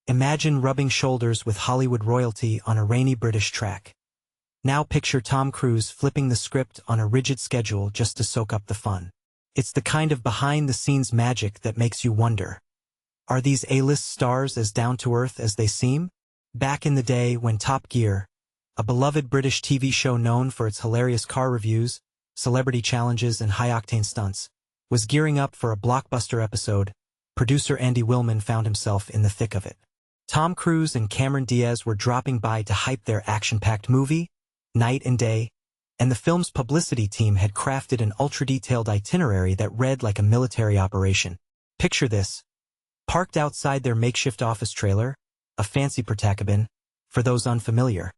Imagine rubbing shoulders with Hollywood royalty on a rainy British track. Now picture Tom Cruise flipping the script on a rigid schedule just to soak up the fun. It's the kind of behind-the-scenes magic that makes you wonder. Are these A-list stars as down-to-earth as they seem? Back in the day when Top Gear, a beloved British TV show known for its hilarious car reviews, celebrity challenges, and high-octane stunts, was gearing up for a blockbuster episode, producer Andy Willman found himself in the thick of it. Tom Cruise and Cameron Diaz were dropping by to hype their action-packed movie, night and day, and the film's publicity team had crafted an ultra-detailed itinerary that read like a military operation. Picture this. Parked outside their makeshift office trailer, a fancy Pertacabin, for those unfamiliar.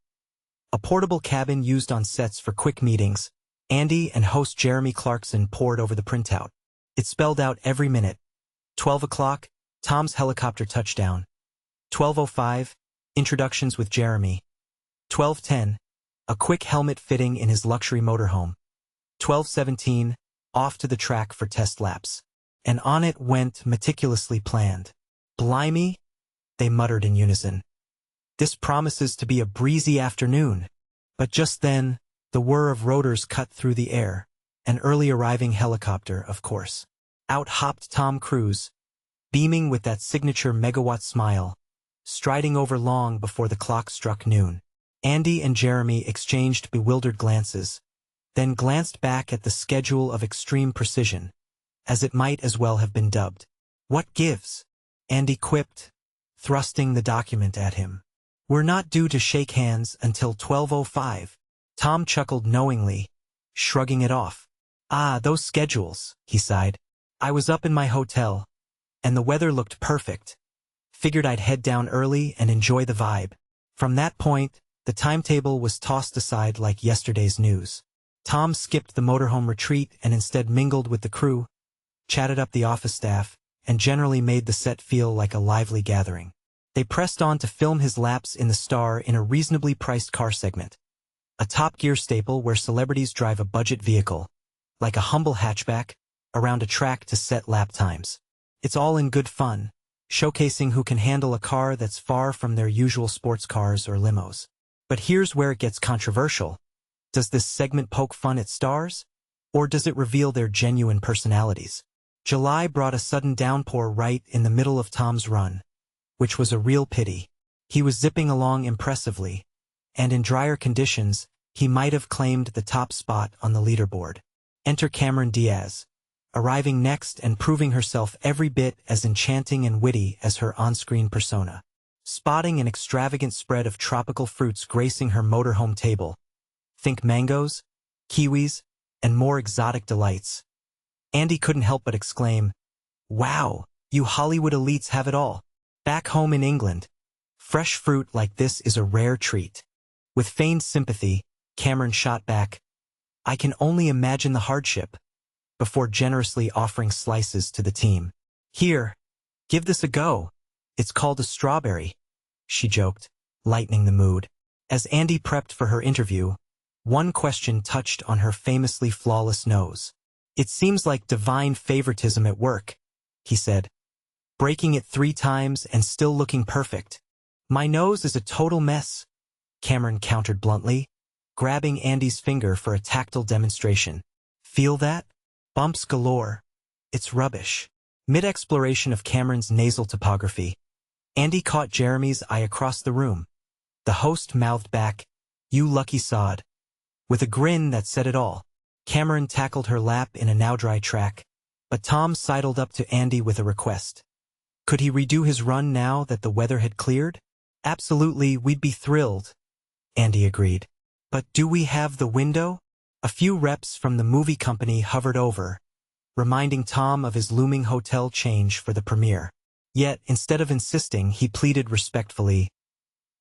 A portable cabin used on sets for quick meetings, Andy and host Jeremy Clarkson pored over the printout. It spelled out every minute. 12 o'clock, Tom's helicopter touchdown. 12:05, introductions with Jeremy. 12:10, a quick helmet fitting in his luxury motorhome. 12:17, off to the track for test laps. And on it went, meticulously planned. Blimey, they muttered in unison. This promises to be a breezy afternoon. But just then, the whir of rotors cut through the air. An early arriving helicopter, of course. Out hopped Tom Cruise, beaming with that signature megawatt smile, striding over long before the clock struck noon. Andy and Jeremy exchanged bewildered glances, then glanced back at the schedule of extreme precision, as it might as well have been dubbed. "What gives?" Andy quipped, thrusting the document at him. "We're not due to shake hands until 12:05. Tom chuckled knowingly, shrugging it off. "Ah, those schedules," he sighed. "I was up in my hotel, and the weather looked perfect. Figured I'd head down early and enjoy the vibe." From that point, the timetable was tossed aside like yesterday's news. Tom skipped the motorhome retreat and instead mingled with the crew, chatted up the office staff, and generally made the set feel like a lively gathering. They pressed on to film his laps in the Star in a reasonably priced car segment, a Top Gear staple where celebrities drive a budget vehicle, like a humble hatchback, around a track to set lap times. It's all in good fun, showcasing who can handle a car that's far from their usual sports cars or limos. But here's where it gets controversial. Does this segment poke fun at stars? Or does it reveal their genuine personalities? July brought a sudden downpour right in the middle of Tom's run, which was a real pity. He was zipping along impressively, and in drier conditions, he might have claimed the top spot on the leaderboard. Enter Cameron Diaz, arriving next and proving herself every bit as enchanting and witty as her on-screen persona. Spotting an extravagant spread of tropical fruits gracing her motorhome table. Think mangoes, kiwis, and more exotic delights. Andy couldn't help but exclaim, "Wow, you Hollywood elites have it all." Back home in England, fresh fruit like this is a rare treat. With feigned sympathy, Cameron shot back, "I can only imagine the hardship," before generously offering slices to the team. "Here, give this a go. It's called a strawberry," she joked, lightening the mood. As Andy prepped for her interview, one question touched on her famously flawless nose. "It seems like divine favoritism at work," he said, "breaking it 3 times and still looking perfect." "My nose is a total mess," Cameron countered bluntly, grabbing Andy's finger for a tactile demonstration. "Feel that? Bumps galore. It's rubbish." Mid-exploration of Cameron's nasal topography, Andy caught Jeremy's eye across the room. The host mouthed back, "You lucky sod," with a grin that said it all. Cameron tackled her lap in a now-dry track, but Tom sidled up to Andy with a request. Could he redo his run now that the weather had cleared? "Absolutely, we'd be thrilled," Andy agreed. "But do we have the window?" A few reps from the movie company hovered over, reminding Tom of his looming hotel change for the premiere. Yet, instead of insisting, he pleaded respectfully,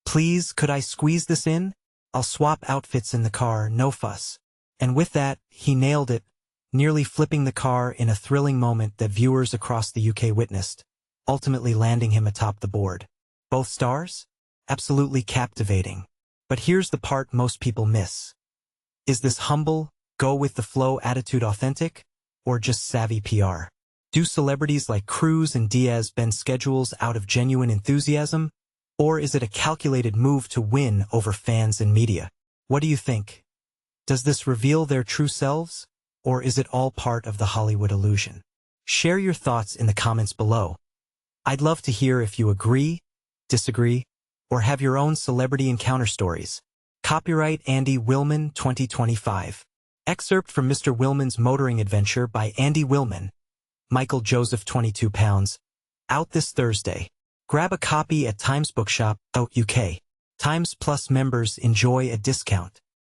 "Please, could I squeeze this in? I'll swap outfits in the car, no fuss." And with that, he nailed it, nearly flipping the car in a thrilling moment that viewers across the UK witnessed, ultimately landing him atop the board. Both stars? Absolutely captivating. But here's the part most people miss. Is this humble, go-with-the-flow attitude authentic, or just savvy PR? Do celebrities like Cruise and Diaz bend schedules out of genuine enthusiasm, Or is it a calculated move to win over fans and media? What do you think? Does this reveal their true selves? Or is it all part of the Hollywood illusion? Share your thoughts in the comments below. I'd love to hear if you agree, disagree, or have your own celebrity encounter stories. Copyright Andy Willman 2025. Excerpt from Mr. Willman's Motoring Adventure by Andy Willman. Michael Joseph 22 pounds. Out this Thursday. Grab a copy at Times Bookshop, UK. Times Plus members enjoy a discount.